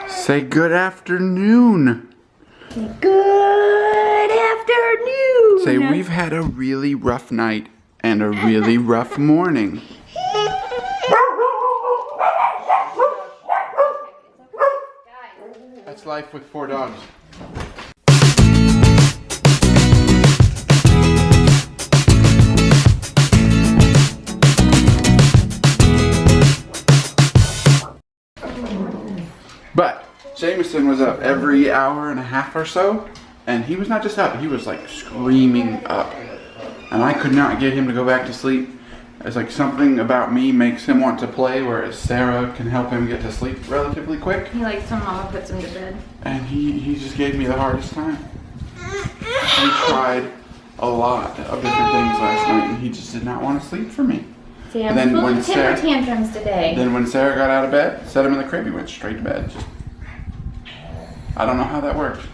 Say good afternoon. Good afternoon. Say we've had a really rough night and a really rough morning. That's life with 4 dogs. But Jameson was up every hour and a half or so, and he was not just up, he was like screaming up. And I could not get him to go back to sleep. It's like something about me makes him want to play, whereas Sarah can help him get to sleep relatively quick. He likes when Mama puts him to bed. And he just gave me the hardest time. He tried a lot of different things last night, and he just did not want to sleep for me. See, I'm full of temper tantrums today. Then when Sarah got out of bed, set him in the crib, he went straight to bed. I don't know how that works.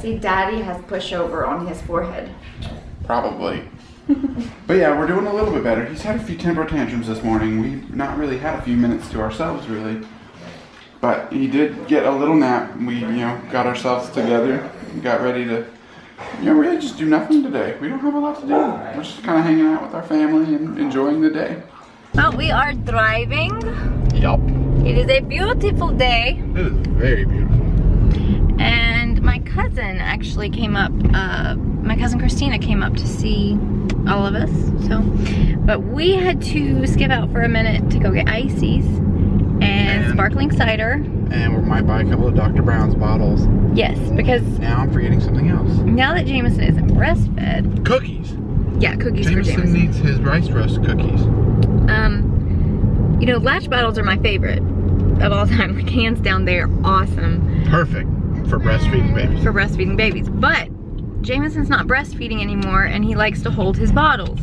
See, Daddy has pushover on his forehead. Probably. But yeah, we're doing a little bit better. He's had a few temper tantrums this morning. We've not really had a few minutes to ourselves, really. But he did get a little nap. We, got ourselves together and got ready to, really just do nothing today. We don't have a lot to do. We're just kind of hanging out with our family and enjoying the day. Well, we are driving. Yup. It is a beautiful day. It is very beautiful. And my cousin actually came up, my cousin Christina came up to see all of us, but we had to skip out for a minute to go get ices and sparkling cider. And we might buy a couple of Dr. Brown's bottles. Yes, because now I'm forgetting something else. Now that Jameson isn't breastfed. Cookies. Yeah, cookies for Jameson. Jameson needs his rice rust cookies. Latch bottles are my favorite of all time. Like, hands down, they're awesome. Perfect for breastfeeding babies. For breastfeeding babies. But Jameson's not breastfeeding anymore, and he likes to hold his bottles.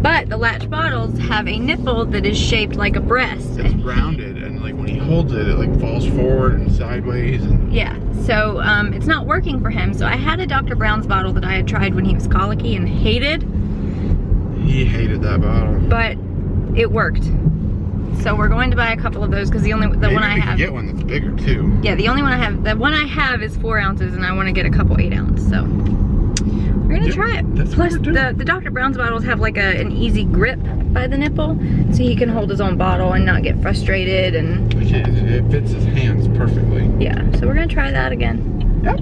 But the latch bottles have a nipple that is shaped like a breast. It's rounded, and like when he holds it, it like falls forward and sideways. And yeah, so it's not working for him. So I had a Dr. Brown's bottle that I had tried when he was colicky and hated. He hated that bottle. But it worked. So we're going to buy a couple of those because the one I have. Get one that's bigger too. Yeah, the one I have is 4 ounces, and I want to get a couple 8 ounce. So we're gonna try it. Plus, the Dr. Brown's bottles have like an easy grip by the nipple, so he can hold his own bottle and not get frustrated. And it fits his hands perfectly. Yeah, so we're gonna try that again. Yep.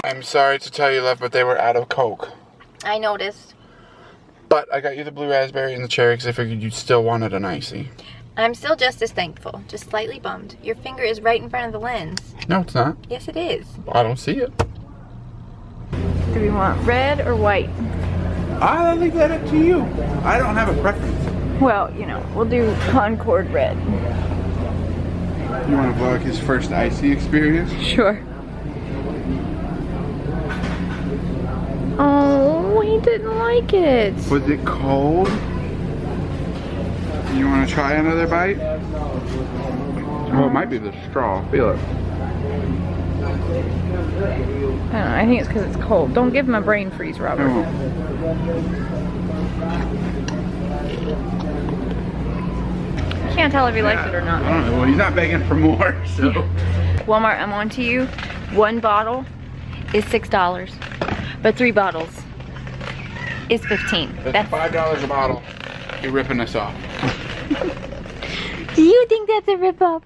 I'm sorry to tell you, love, but they were out of Coke. I noticed. But I got you the blue raspberry and the cherry because I figured you still wanted an icy. I'm still just as thankful, just slightly bummed. Your finger is right in front of the lens. No, it's not. Yes, it is. I don't see it. Do we want red or white? I leave that up to you. I don't have a preference. Well, we'll do Concord red. You want to vlog his first icy experience? Sure. Oh, he didn't like it. Was it cold? You want to try another bite? Oh, it might be the straw. Feel it. I don't know, I think it's because it's cold. Don't give him a brain freeze, Robert. Can't tell if he likes it or not. I don't know. Well, he's not begging for more, so. Walmart, I'm on to you. 1 bottle is $6, but 3 bottles is $15. That's $5 a bottle. You're ripping us off. Do you think that's a rip-off?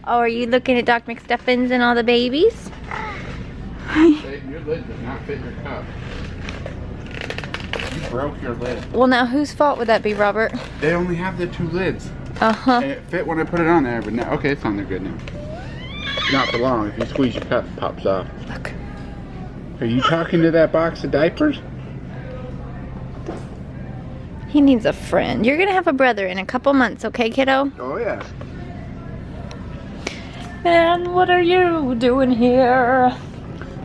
Oh, are you looking at Doc McStuffins and all the babies? Your lid does not fit your cup. You broke your lid. Well, now whose fault would that be, Robert? They only have the 2 lids. Uh-huh. And it fit when I put it on there, but now, okay, it's on there good now. Not for long. If you squeeze your cup, it pops off. Look. Are you talking to that box of diapers? He needs a friend. You're gonna have a brother in a couple months, okay, kiddo? Oh, yeah. And what are you doing here?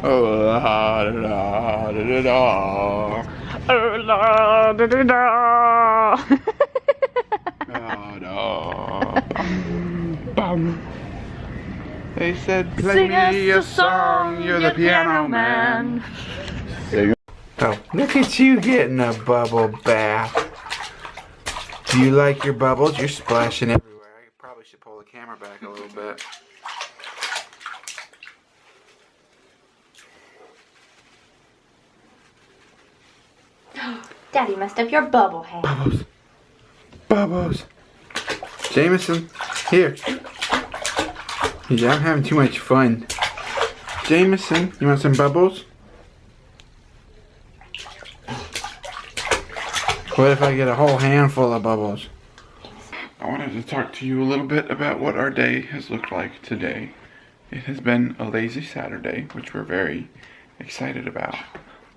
Oh, la da da da da da. Oh, la da da da. Da da. bum, bum. They said, play Sing me a us song, you're the piano man. Sing. Oh, look at you getting a bubble bath. Do you like your bubbles? You're splashing everywhere. I probably should pull the camera back a little bit. Daddy messed up your bubble head. Bubbles. Bubbles. Jameson, here. Yeah, I'm having too much fun. Jameson, you want some bubbles? What if I get a whole handful of bubbles? I wanted to talk to you a little bit about what our day has looked like today. It has been a lazy Saturday, which we're very excited about.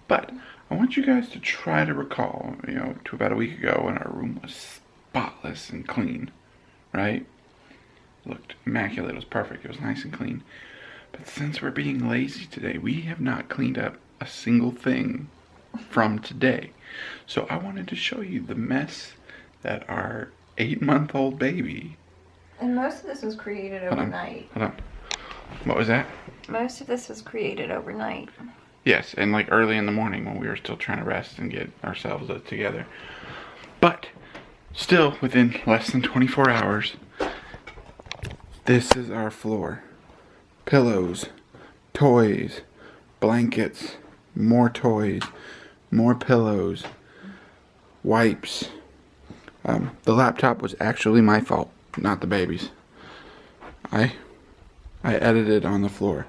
But I want you guys to try to recall, to about a week ago when our room was spotless and clean, right? It looked immaculate, it was perfect, it was nice and clean. But since we're being lazy today, we have not cleaned up a single thing from today. So I wanted to show you the mess that our 8-month-old baby. And most of this was created overnight. Hold on. What was that? Most of this was created overnight. Yes, and like early in the morning when we were still trying to rest and get ourselves together. But still, within less than 24 hours, this is our floor. Pillows, toys, blankets, more toys, more pillows, wipes. The laptop was actually my fault, not the baby's. I edited on the floor.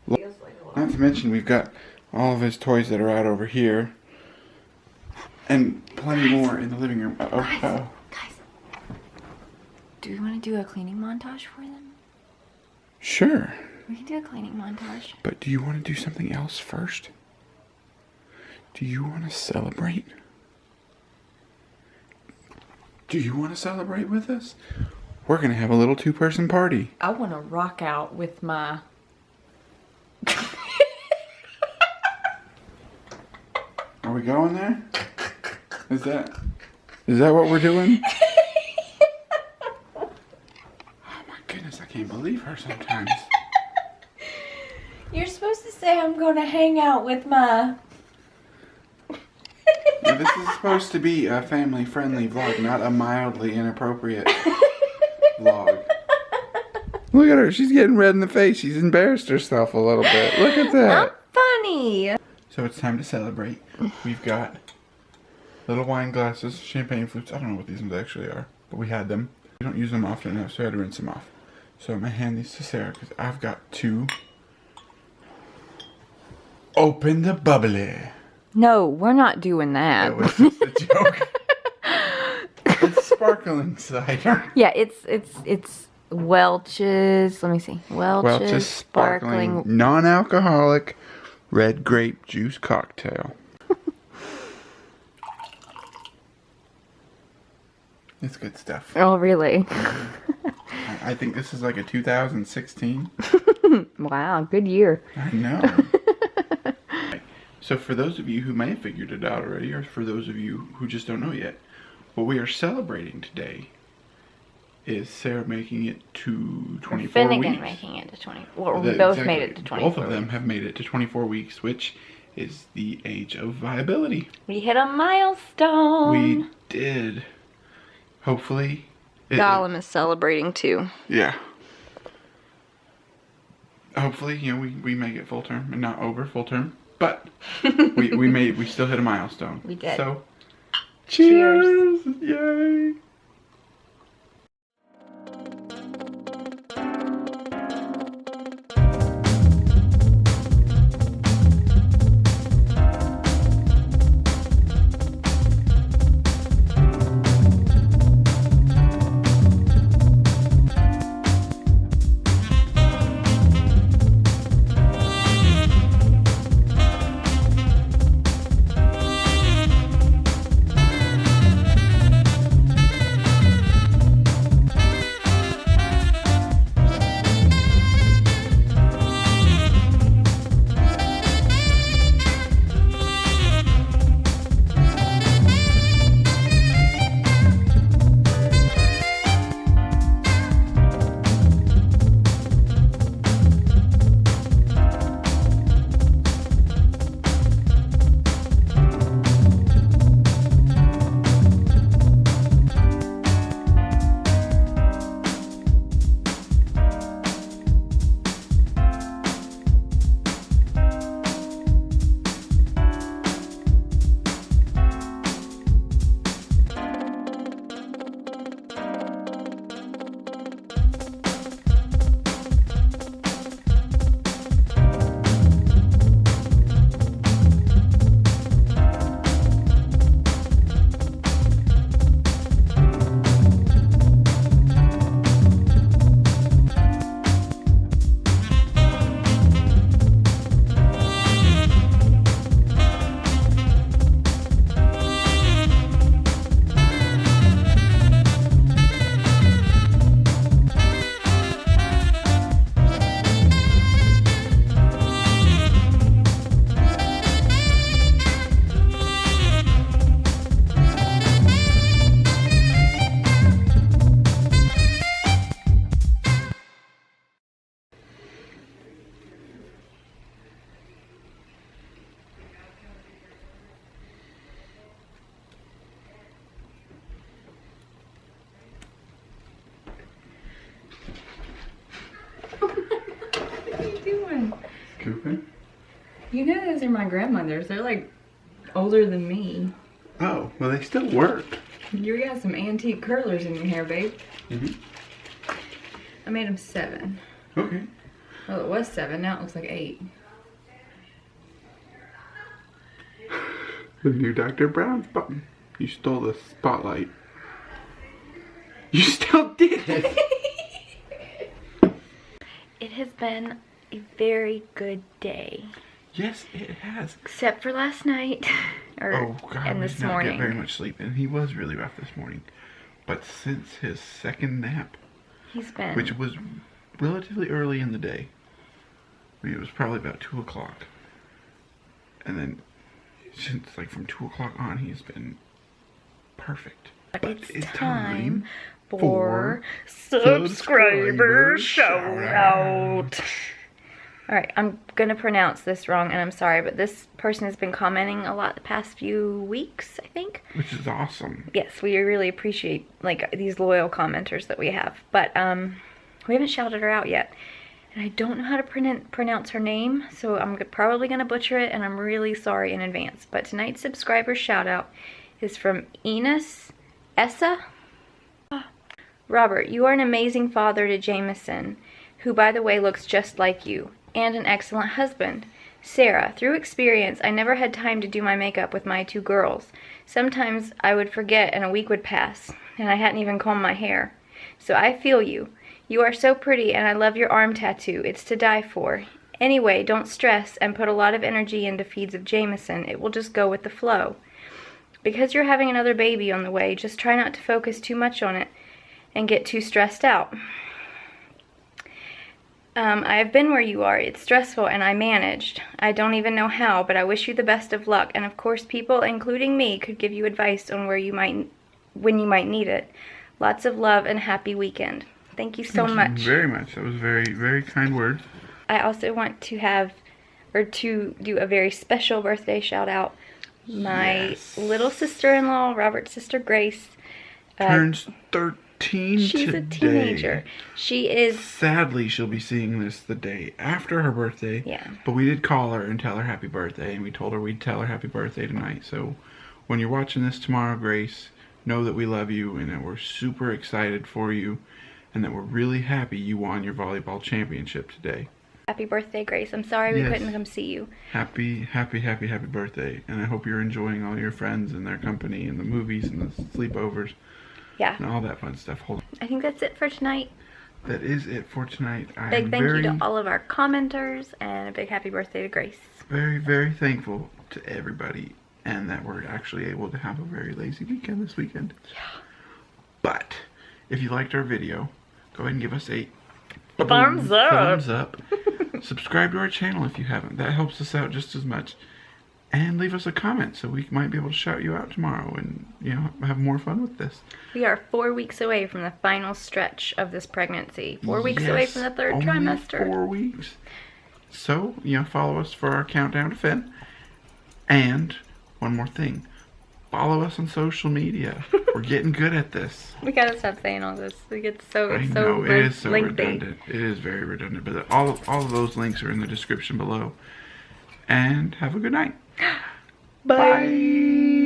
Not to mention we've got all of his toys that are out over here. And plenty more in the living room. Guys, do we want to do a cleaning montage for them? Sure. We can do a cleaning montage. But do you want to do something else first? Do you want to celebrate? Do you want to celebrate with us? We're going to have a little 2-person party. I want to rock out with my... Are we going there? Is that what we're doing? Oh my goodness, I can't believe her sometimes. You're supposed to say I'm going to hang out with my... Now, this is supposed to be a family-friendly vlog, not a mildly inappropriate vlog. Look at her, she's getting red in the face. She's embarrassed herself a little bit. Look at that. Not funny. So it's time to celebrate. We've got little wine glasses, champagne flutes. I don't know what these ones actually are, but we had them. We don't use them often enough, so I had to rinse them off. So I'm going to hand these to Sarah because I've got to open the bubbly. No, we're not doing that. That was just a joke. It's sparkling cider. Yeah, it's Welch's. Let me see. Welch's sparkling non-alcoholic red grape juice cocktail. It's good stuff. Oh, really? I think this is like a 2016. Wow, good year. I know. So for those of you who may have figured it out already, or for those of you who just don't know yet, what we are celebrating today is Sarah making it to 24 Finnegan weeks. making it to 20. Well, we both made it to 24. Both of them have made it to 24 weeks, which is the age of viability. We hit a milestone. We did. Hopefully. Gollum is celebrating too. Yeah. Hopefully, we make it full term and not over full term. But we still hit a milestone. We did. So cheers! Yay! You know those are my grandmothers. They're like older than me. Oh, well, they still work. You got some antique curlers in your hair, babe. Mm-hmm. I made them 7. Okay. Well, it was 7. Now it looks like 8. The new Dr. Brown's button. You stole the spotlight. You still did it. It has been a very good day. Yes, it has. Except for last night. Oh, God, and we this did not morning. get very much sleep. And he was really rough this morning. But since his second nap, He's been... which was relatively early in the day, I mean, it was probably about 2 o'clock. And then, since like from 2 o'clock on, he's been perfect. But it's time for subscriber subscriber shout out. Alright, I'm gonna pronounce this wrong and I'm sorry, but this person has been commenting a lot the past few weeks, I think. Which is awesome. Yes, we really appreciate like these loyal commenters that we have. But we haven't shouted her out yet. And I don't know how to pronounce her name, so I'm probably gonna butcher it and I'm really sorry in advance. But tonight's subscriber shout out is from Enos Essa. Robert, you are an amazing father to Jameson, who by the way looks just like you, and an excellent husband. Sarah, through experience, I never had time to do my makeup with my 2 girls. Sometimes I would forget and a week would pass, and I hadn't even combed my hair. So I feel you. You are so pretty and I love your arm tattoo. It's to die for. Anyway, don't stress and put a lot of energy into feeds of Jameson. It will just go with the flow. Because you're having another baby on the way, just try not to focus too much on it and get too stressed out. I have been where you are. It's stressful and I managed. I don't even know how, but I wish you the best of luck. And of course, people, including me, could give you advice on when you might need it. Lots of love and happy weekend. Thank you so much. Thank you very much. That was very, very kind words. I also want to do a very special birthday shout out. My little sister-in-law, Robert's sister Grace, turns 13 she's today. a teenager. She is... Sadly, she'll be seeing this the day after her birthday. Yeah. But we did call her and tell her happy birthday, and we told her we'd tell her happy birthday tonight. So when you're watching this tomorrow, Grace, know that we love you and that we're super excited for you and that we're really happy you won your volleyball championship today. Happy birthday, Grace. I'm sorry we couldn't come see you. Happy birthday. And I hope you're enjoying all your friends and their company and the movies and the sleepovers. Yeah. And all that fun stuff. Hold on. I think that's it for tonight. That is it for tonight. Big thank you to all of our commenters and a big happy birthday to Grace. Very, very thankful to everybody and that we're actually able to have a very lazy weekend this weekend. Yeah. But if you liked our video, go ahead and give us a thumbs up. Thumbs up. Subscribe to our channel if you haven't. That helps us out just as much. And leave us a comment so we might be able to shout you out tomorrow and, you know, have more fun with this. We are 4 weeks away from the final stretch of this pregnancy. 4 weeks away from the third only trimester. 4 weeks. So, you know, follow us for our countdown to Finn. And one more thing. Follow us on social media. We're getting good at this. We gotta stop saying all this. It gets so I know, it is so lengthy. redundant. It is very redundant. But all of those links are in the description below. And have a good night. Bye.